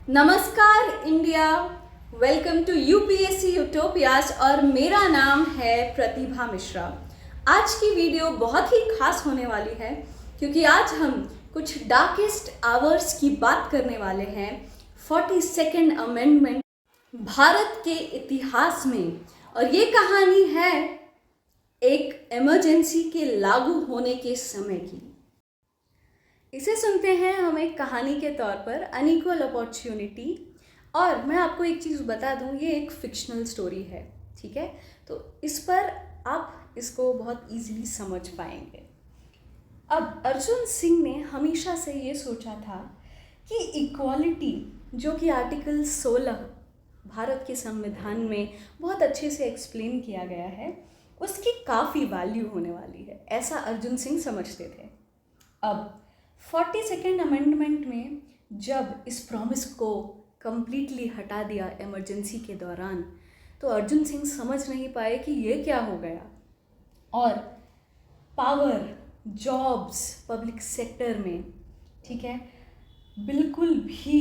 नमस्कार India, welcome to UPSC यूटोपियास और मेरा नाम है प्रतिभा मिश्रा। आज की वीडियो बहुत ही खास होने वाली है क्योंकि आज हम कुछ डार्केस्ट आवर्स की बात करने वाले हैं 42nd अमेंडमेंट भारत के इतिहास में। और ये कहानी है एक इमरजेंसी के लागू होने के समय की। इसे सुनते हैं हम एक कहानी के तौर पर, अनइक्वल अपॉर्चुनिटी। और मैं आपको एक चीज़ बता दूं, ये एक फिक्शनल स्टोरी है, ठीक है? तो इस पर आप इसको बहुत इजीली समझ पाएंगे। अब अर्जुन सिंह ने हमेशा से ये सोचा था कि इक्वालिटी, जो कि आर्टिकल 16 भारत के संविधान में बहुत अच्छे से एक्सप्लेन किया गया है, उसकी काफ़ी वैल्यू होने वाली है, ऐसा अर्जुन सिंह समझते थे। अब 42nd अमेंडमेंट में जब इस प्रॉमिस को कंप्लीटली हटा दिया इमरजेंसी के दौरान, तो अर्जुन सिंह समझ नहीं पाए कि ये क्या हो गया। और पावर, जॉब्स पब्लिक सेक्टर में, ठीक है, बिल्कुल भी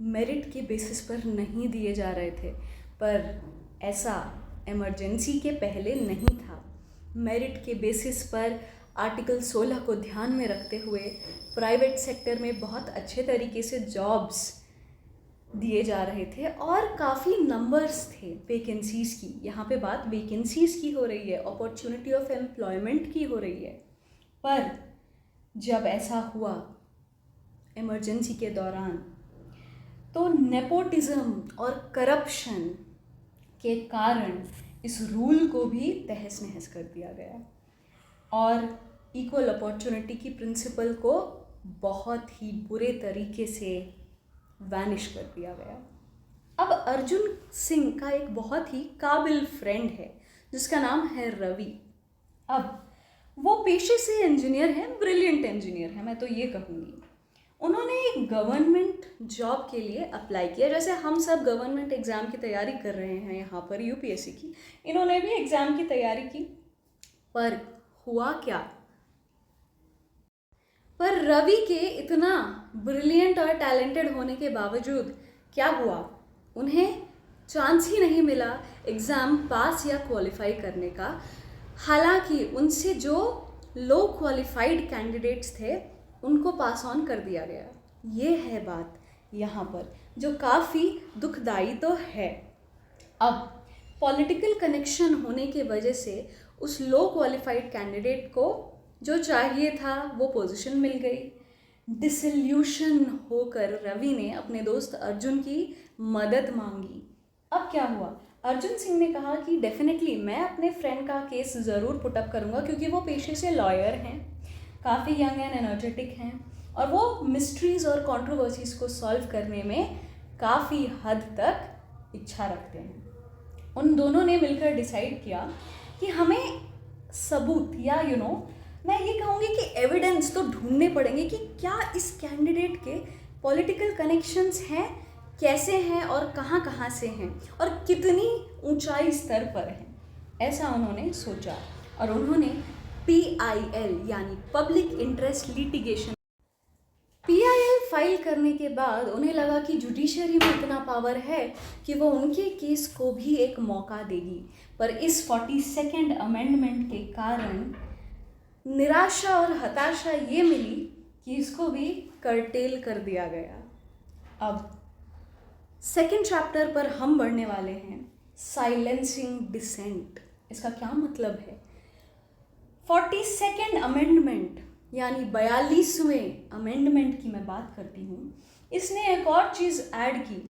मेरिट के बेसिस पर नहीं दिए जा रहे थे। पर ऐसा इमरजेंसी के पहले नहीं था। मेरिट के बेसिस पर आर्टिकल 16 को ध्यान में रखते हुए प्राइवेट सेक्टर में बहुत अच्छे तरीके से जॉब्स दिए जा रहे थे और काफ़ी नंबर्स थे वैकेंसीज़ की। यहाँ पे बात वैकेंसीज़ की हो रही है, अपॉर्चुनिटी ऑफ एम्प्लॉयमेंट की हो रही है। पर जब ऐसा हुआ इमरजेंसी के दौरान, तो नेपोटिज्म और करप्शन के कारण इस रूल को भी तहस नहस कर दिया गया और इक्वल अपॉर्चुनिटी की प्रिंसिपल को बहुत ही बुरे तरीके से वैनिश कर दिया गया। अब अर्जुन सिंह का एक बहुत ही काबिल फ्रेंड है जिसका नाम है रवि। अब वो पेशे से इंजीनियर है, ब्रिलियंट इंजीनियर है, मैं तो ये कहूँगी। उन्होंने एक गवर्नमेंट जॉब के लिए अप्लाई किया, जैसे हम सब गवर्नमेंट एग्ज़ाम की तैयारी कर रहे हैं यहाँ पर यूपीएससी की। इन्होंने भी एग्ज़ाम की तैयारी की। पर हुआ क्या? पर रवि के इतना ब्रिलियंट और टैलेंटेड होने के बावजूद क्या हुआ, उन्हें चांस ही नहीं मिला एग्ज़ाम पास या क्वालिफाई करने का। हालांकि उनसे जो लो क्वालिफाइड कैंडिडेट्स थे उनको पास ऑन कर दिया गया। ये है बात यहाँ पर जो काफ़ी दुखदाई तो है। अब पॉलिटिकल कनेक्शन होने की वजह से उस लो क्वालिफाइड कैंडिडेट को जो चाहिए था वो पोजीशन मिल गई। डिसल्यूशन होकर रवि ने अपने दोस्त अर्जुन की मदद मांगी। अब क्या हुआ, अर्जुन सिंह ने कहा कि डेफिनेटली मैं अपने फ्रेंड का केस ज़रूर पुटअप करूँगा क्योंकि वो पेशे से लॉयर हैं, काफ़ी यंग एंड एनर्जेटिक हैं और वो मिस्ट्रीज़ और कंट्रोवर्सीज़ को सॉल्व करने में काफ़ी हद तक इच्छा रखते हैं। उन दोनों ने मिलकर डिसाइड किया कि हमें सबूत या मैं ये कहूँगी कि एविडेंस तो ढूंढने पड़ेंगे कि क्या इस कैंडिडेट के पॉलिटिकल कनेक्शंस हैं, कैसे हैं और कहाँ कहाँ से हैं और कितनी ऊंचाई स्तर पर हैं। ऐसा उन्होंने सोचा और उन्होंने PIL यानी public interest litigation PIL file करने के बाद उन्हें लगा कि जुडिशरी में इतना पावर है कि वो उनके केस को भी एक मौका देगी। पर इस 42nd अमेंडमेंट के कारण निराशा और हताशा ये मिली कि इसको भी कर्टेल कर दिया गया। अब सेकेंड चैप्टर पर हम बढ़ने वाले हैं, साइलेंसिंग डिसेंट। इसका क्या मतलब है? 42nd अमेंडमेंट यानी 42वें अमेंडमेंट की मैं बात करती हूँ। इसने एक और चीज़ ऐड की।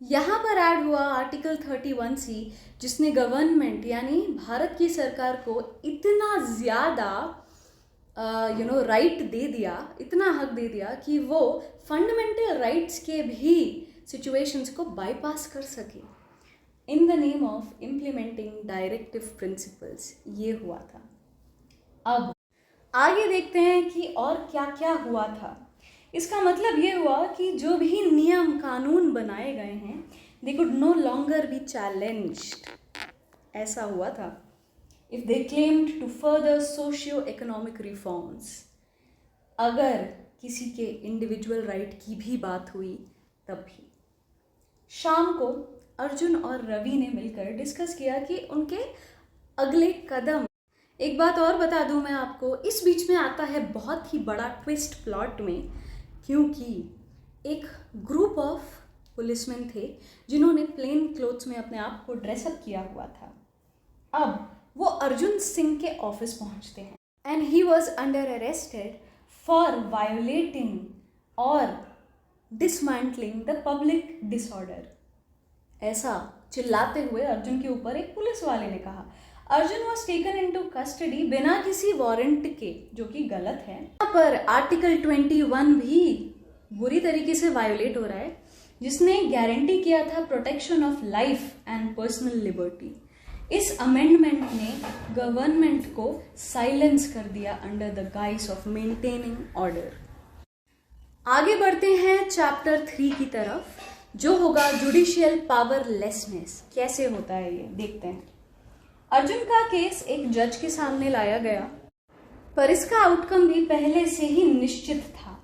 यहाँ पर ऐड हुआ आर्टिकल 31C, जिसने गवर्नमेंट यानी भारत की सरकार को इतना ज़्यादा राइट दे दिया, इतना हक दे दिया कि वो फंडामेंटल राइट्स के भी सिचुएशंस को बाईपास कर सके in the name of implementing directive principles. ये हुआ था। अब आगे देखते हैं कि और क्या क्या हुआ था। इसका मतलब ये हुआ कि जो भी नियम कानून बनाए गए हैं, they could no longer be challenged. ऐसा हुआ था। If they claimed to further socio economic reforms, अगर किसी के इंडिविजुअल राइट की भी बात हुई तभी शाम को अर्जुन और रवि ने मिलकर डिस्कस किया कि उनके अगले कदम। एक बात और बता दूं मैं आपको, इस बीच में आता है बहुत ही बड़ा ट्विस्ट प्लॉट में, क्योंकि एक ग्रुप ऑफ पुलिसमैन थे जिन्होंने प्लेन क्लोथ्स में अपने आप को ड्रेसअप किया हुआ था। अब वो अर्जुन सिंह के ऑफिस पहुंचते हैं and he was under arrested for violating और डिसमेंटलिंग द पब्लिक डिसऑर्डर। ऐसा चिल्लाते हुए अर्जुन के ऊपर एक पुलिस वाले ने कहा। Arjun was taken into custody बिना किसी वारंट के, जो कि गलत है। यहाँ पर आर्टिकल 21 भी बुरी तरीके से वायोलेट हो रहा है, जिसने गारंटी किया था protection of life and personal liberty. इस अमेंडमेंट ने गवर्नमेंट को साइलेंस कर दिया under the guys of maintaining order. आगे बढ़ते हैं चैप्टर 3 की तरफ, जो होगा जुडिशियल पावरलेसनेस। कैसे होता है ये देखते हैं। अर्जुन का केस एक जज के सामने लाया गया, पर इसका आउटकम भी पहले से ही निश्चित था।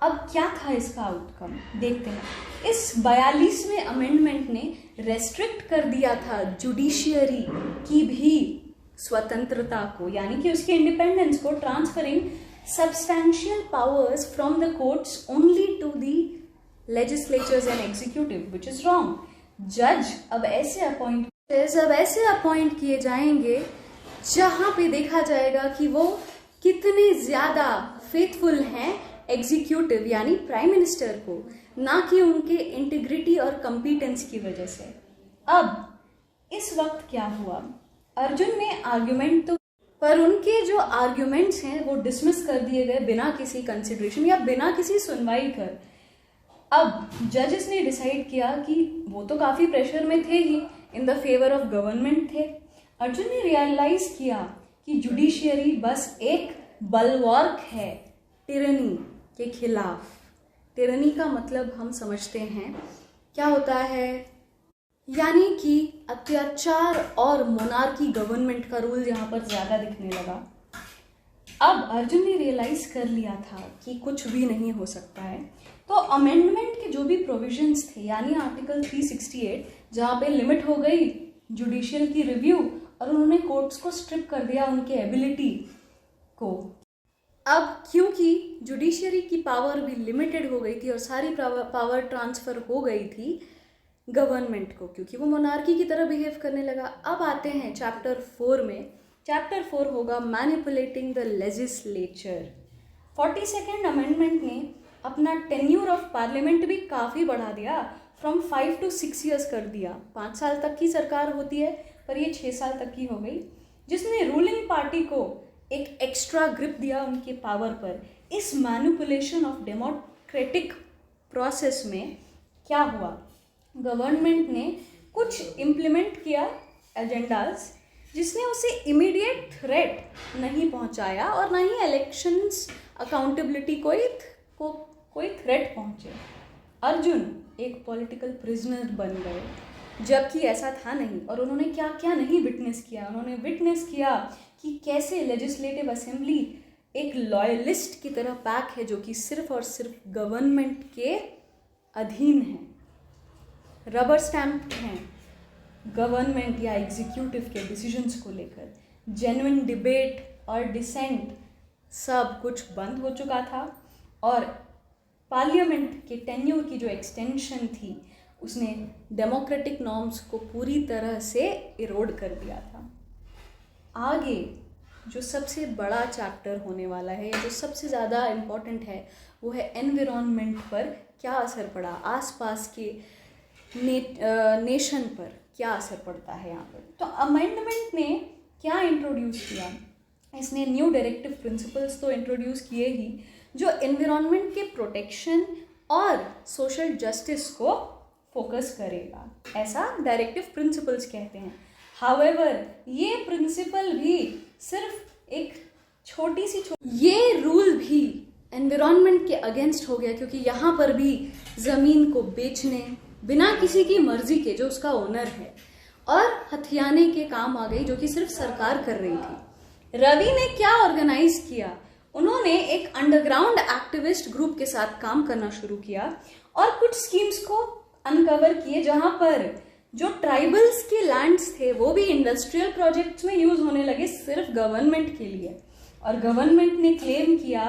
अब क्या था इसका आउटकम देखते हैं। इस 42वें अमेंडमेंट ने रेस्ट्रिक्ट कर दिया था जुडिशियरी की भी स्वतंत्रता को, यानी कि उसके इंडिपेंडेंस को, transferring substantial powers from the courts only to the legislatures and executive, which is wrong. जज अब ऐसे अपॉइंट किए जाएंगे जहां पे देखा जाएगा कि वो कितने ज्यादा फेथफुल हैं एग्जीक्यूटिव यानी प्राइम मिनिस्टर को, ना कि उनके इंटीग्रिटी और कॉम्पिटेंस की वजह से। अब इस वक्त क्या हुआ, अर्जुन ने आर्ग्यूमेंट तो, पर उनके जो आर्ग्यूमेंट्स हैं वो डिसमिस कर दिए गए बिना किसी कंसिडरेशन या बिना किसी सुनवाई कर। अब जजेस ने डिसाइड किया कि वो तो काफी प्रेशर में थे ही, in the favour of government थे। अर्जुन ने रियलाइज किया कि जुडिशियरी बस एक बलवार्क है टिरनी के खिलाफ। टिरनी का मतलब हम समझते हैं क्या होता है, यानी कि अत्याचार और मोनार्की गवर्नमेंट का रूल यहाँ पर ज्यादा दिखने लगा। अब अर्जुन ने रियलाइज कर लिया था कि कुछ भी नहीं हो सकता है, तो अमेंडमेंट के जो भी प्रोविजंस थे, यानी आर्टिकल 368 जहाँ पे लिमिट हो गई जुडिशियल की रिव्यू, और उन्होंने कोर्ट्स को स्ट्रिप कर दिया उनके एबिलिटी को। अब क्योंकि जुडिशियरी की पावर भी लिमिटेड हो गई थी और सारी पावर ट्रांसफर हो गई थी गवर्नमेंट को, क्योंकि वो मोनार्की की तरह बिहेव करने लगा। अब आते हैं चैप्टर 4 में। चैप्टर 4 होगा manipulating the legislature. 42nd amendment ने अपना टेन्यूर ऑफ पार्लियामेंट भी काफ़ी बढ़ा दिया, फ्रॉम 5 to 6 years कर दिया। 5 साल तक की सरकार होती है, पर ये 6 साल तक की हो गई, जिसने रूलिंग पार्टी को एक एक्स्ट्रा ग्रिप दिया उनके पावर पर। इस मैनिपुलेशन ऑफ डेमोक्रेटिक प्रोसेस में क्या हुआ, गवर्नमेंट ने कुछ इम्प्लीमेंट किया एजेंडाज जिसने उसे इमीडिएट थ्रेट नहीं पहुंचाया और ना ही इलेक्शंस अकाउंटेबिलिटी कोई थ्रेट पहुंचे। अर्जुन एक पॉलिटिकल प्रिजनर बन गए, जबकि ऐसा था नहीं। और उन्होंने क्या क्या नहीं विटनेस किया। उन्होंने विटनेस किया कि कैसे लेजिस्लेटिव असेंबली एक लॉयलिस्ट की तरह पैक है, जो कि सिर्फ और सिर्फ गवर्नमेंट के अधीन है, रबर स्टैम्प हैं गवर्नमेंट या एग्जीक्यूटिव के डिसीजंस को लेकर। जेन्युइन डिबेट और डिसेंट सब कुछ बंद हो चुका था, और पार्लियामेंट के टेन्यूर की जो एक्सटेंशन थी उसने डेमोक्रेटिक नॉर्म्स को पूरी तरह से इरोड कर दिया था। आगे जो सबसे बड़ा चैप्टर होने वाला है, या जो सबसे ज़्यादा इम्पॉर्टेंट है, वो है एनवायरनमेंट पर क्या असर पड़ा, आसपास के नेशन पर क्या असर पड़ता है यहाँ पर। तो अमेंडमेंट ने क्या इंट्रोड्यूस किया, इसने न्यू डायरेक्टिव प्रिंसिपल्स तो इंट्रोड्यूस किए ही, जो एनवायरनमेंट के प्रोटेक्शन और सोशल जस्टिस को फोकस करेगा, ऐसा डायरेक्टिव प्रिंसिपल्स कहते हैं। हाउएवर ये प्रिंसिपल भी सिर्फ एक छोटी सी ये रूल भी एनवायरनमेंट के अगेंस्ट हो गया, क्योंकि यहाँ पर भी ज़मीन को बेचने बिना किसी की मर्जी के, जो उसका ओनर है, और हथियाने के काम आ गई, जो कि सिर्फ सरकार कर रही थी। रवि ने क्या ऑर्गेनाइज किया, उन्होंने एक अंडरग्राउंड एक्टिविस्ट ग्रुप के साथ काम करना शुरू किया और कुछ स्कीम्स को अनकवर किए जहां पर जो ट्राइबल्स के लैंड्स थे वो भी इंडस्ट्रियल प्रोजेक्ट्स में यूज होने लगे सिर्फ गवर्नमेंट के लिए। और गवर्नमेंट ने क्लेम किया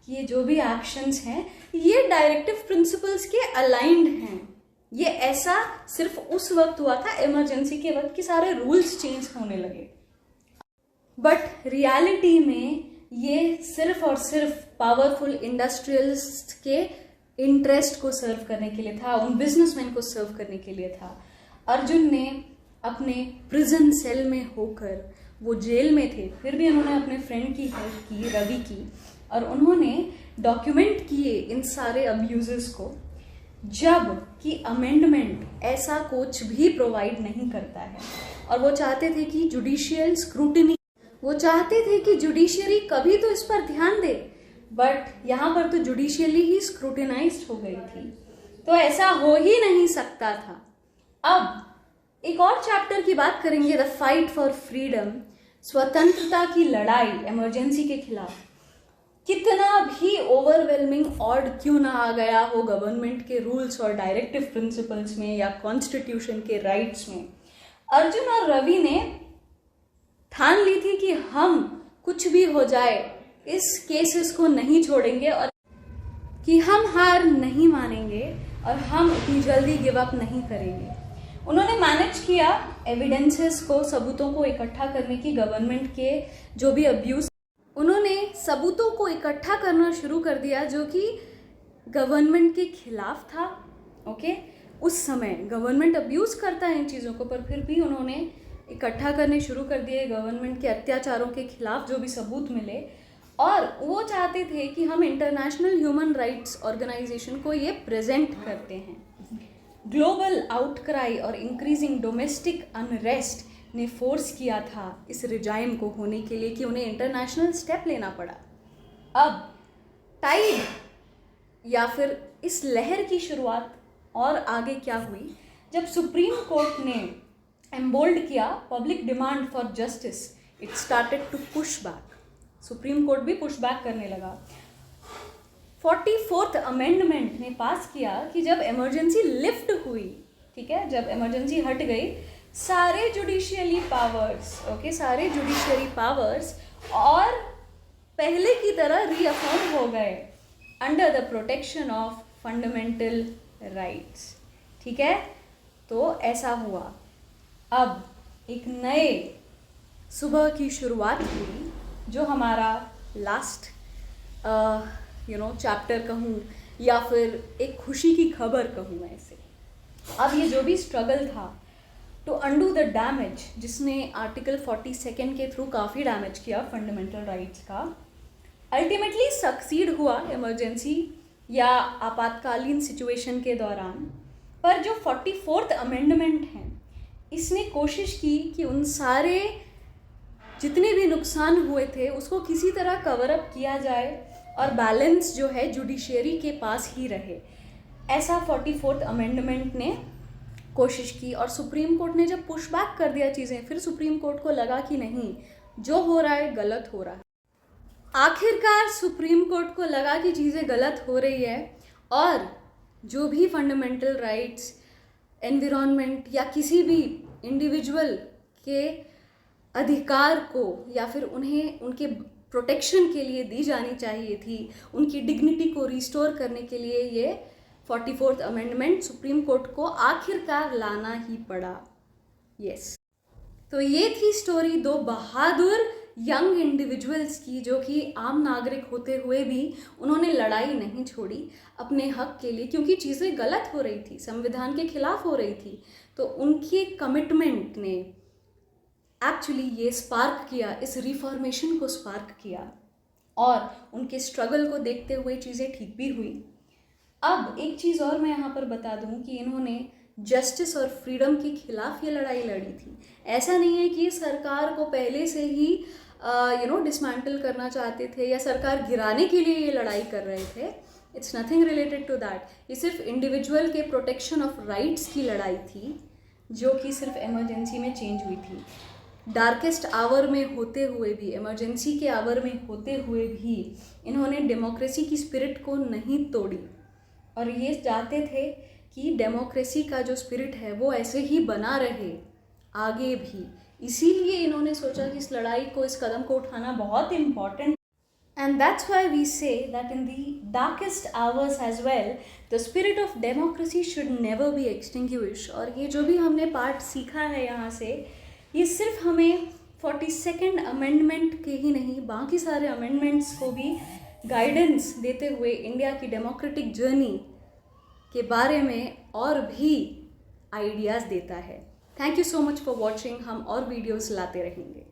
कि ये जो भी एक्शंस हैं ये डायरेक्टिव प्रिंसिपल्स के अलाइंड हैं। ये ऐसा सिर्फ उस वक्त हुआ था, इमरजेंसी के वक्त, कि सारे रूल्स चेंज होने लगे। बट रियलिटी में ये सिर्फ और सिर्फ पावरफुल इंडस्ट्रियलिस्ट के इंटरेस्ट को सर्व करने के लिए था, उन बिजनेसमैन को सर्व करने के लिए था। अर्जुन ने अपने प्रिजन सेल में होकर, वो जेल में थे, फिर भी उन्होंने अपने फ्रेंड की हेल्प की, रवि की, और उन्होंने डॉक्यूमेंट किए इन सारे अब्यूजेस को, जब कि अमेंडमेंट ऐसा कुछ भी प्रोवाइड नहीं करता है। और वो चाहते थे कि जुडिशियल स्क्रूटिनी, वो चाहते थे कि जुडिशियरी कभी तो इस पर ध्यान दे, बट यहाँ पर तो जुडिशियली ही स्क्रूटिनाइज्ड हो गई थी, तो ऐसा हो ही नहीं सकता था। अब एक और चैप्टर की बात करेंगे, द फाइट फॉर फ्रीडम, स्वतंत्रता की लड़ाई इमरजेंसी के खिलाफ। कितना भी ओवरवेलमिंग ऑड क्यों ना आ गया हो गवर्नमेंट के रूल्स और डायरेक्टिव प्रिंसिपल्स में या कॉन्स्टिट्यूशन के राइट्स में, अर्जुन और रवि ने ठान ली थी कि हम कुछ भी हो जाए इस केसेस को नहीं छोड़ेंगे और कि हम हार नहीं मानेंगे और हम इतनी जल्दी गिव अप नहीं करेंगे। उन्होंने मैनेज किया एविडेंसेस को, सबूतों को इकट्ठा करने की, गवर्नमेंट के जो भी अब्यूज, उन्होंने सबूतों को इकट्ठा करना शुरू कर दिया जो कि गवर्नमेंट के खिलाफ था। ओके, उस समय गवर्नमेंट अब्यूज करता है इन चीज़ों को, पर फिर भी उन्होंने इकट्ठा करने शुरू कर दिए गवर्नमेंट के अत्याचारों के खिलाफ जो भी सबूत मिले। और वो चाहते थे कि हम इंटरनेशनल ह्यूमन राइट्स ऑर्गेनाइजेशन को ये प्रेजेंट करते हैं। ग्लोबल आउटक्राई और इंक्रीजिंग डोमेस्टिक अनरेस्ट ने फोर्स किया था इस रिजाइम को होने के लिए कि उन्हें इंटरनेशनल स्टेप लेना पड़ा। अब टाइड या फिर इस लहर की शुरुआत और आगे क्या हुई, जब सुप्रीम कोर्ट ने एम्बोल्ड किया public demand for justice, it started to push back. Supreme court भी पुश बैक करने लगा। 44th अमेंडमेंट ने पास किया कि जब इमरजेंसी लिफ्ट हुई, ठीक है, जब इमरजेंसी हट गई, सारे जुडिशियली पावर्स, ओके, सारे जुडिशियरी पावर्स और पहले की तरह रीअफर्म हो गए under the protection of fundamental rights. ठीक है, तो ऐसा हुआ। अब एक नए सुबह की शुरुआत हुई, जो हमारा लास्ट चैप्टर कहूँ या फिर एक खुशी की खबर कहूँ मैं इसे। अब ये जो भी स्ट्रगल था टू अंडू द डैमेज, जिसने आर्टिकल 42 के थ्रू काफ़ी डैमेज किया फंडामेंटल राइट्स का, अल्टीमेटली सक्सीड हुआ इमरजेंसी या आपातकालीन सिचुएशन के दौरान। पर जो 44th अमेंडमेंट है, इसने कोशिश की कि उन सारे जितने भी नुकसान हुए थे उसको किसी तरह कवर अप किया जाए और बैलेंस जो है जुडिशियरी के पास ही रहे। ऐसा 44th अमेंडमेंट ने कोशिश की। और सुप्रीम कोर्ट ने जब पुश बैक कर दिया चीज़ें, फिर सुप्रीम कोर्ट को लगा कि नहीं, जो हो रहा है गलत हो रहा है। आखिरकार सुप्रीम कोर्ट को लगा कि चीज़ें गलत हो रही है और जो भी फंडामेंटल राइट्स, एनवायरनमेंट या किसी भी इंडिविजुअल के अधिकार को या फिर उन्हें उनके प्रोटेक्शन के लिए दी जानी चाहिए थी, उनकी डिग्निटी को रिस्टोर करने के लिए ये 44th अमेंडमेंट सुप्रीम कोर्ट को आखिरकार लाना ही पड़ा। यस, तो ये थी स्टोरी दो बहादुर यंग इंडिविजुअल्स की, जो कि आम नागरिक होते हुए भी उन्होंने लड़ाई नहीं छोड़ी अपने हक के लिए, क्योंकि चीज़ें गलत हो रही थी, संविधान के खिलाफ हो रही थी। तो उनके कमिटमेंट ने एक्चुअली ये स्पार्क किया, इस रिफॉर्मेशन को स्पार्क किया और उनके स्ट्रगल को देखते हुए चीज़ें ठीक भी हुई। अब एक चीज़ और मैं यहाँ पर बता दूँ कि इन्होंने जस्टिस और फ्रीडम के खिलाफ ये लड़ाई लड़ी थी। ऐसा नहीं है कि सरकार को पहले से ही डिसमेंटल करना चाहते थे या सरकार गिराने के लिए ये लड़ाई कर रहे थे। It's nothing related to that. ये सिर्फ इंडिविजुअल के प्रोटेक्शन ऑफ राइट्स की लड़ाई थी, जो कि सिर्फ इमरजेंसी में चेंज हुई थी। डार्केस्ट आवर में होते हुए भी, इमरजेंसी के आवर में होते हुए भी इन्होंने डेमोक्रेसी की स्पिरिट को नहीं तोड़ी और ये चाहते थे कि डेमोक्रेसी का जो स्पिरिट है वो ऐसे ही बना रहे आगे भी। इसीलिए इन्होंने सोचा कि इस लड़ाई को, इस कदम को उठाना बहुत important. And that's why we say that in the darkest hours as well, the spirit of democracy should never be extinguished। और ये जो भी हमने पार्ट सीखा है यहाँ से, ये सिर्फ हमें 42nd अमेंडमेंट के ही नहीं, बाकी सारे अमेंडमेंट्स को भी गाइडेंस देते हुए इंडिया की डेमोक्रेटिक जर्नी के बारे में और भी आइडियाज़ देता है। Thank you so much for watching. हम और वीडियोज़ लाते रहेंगे।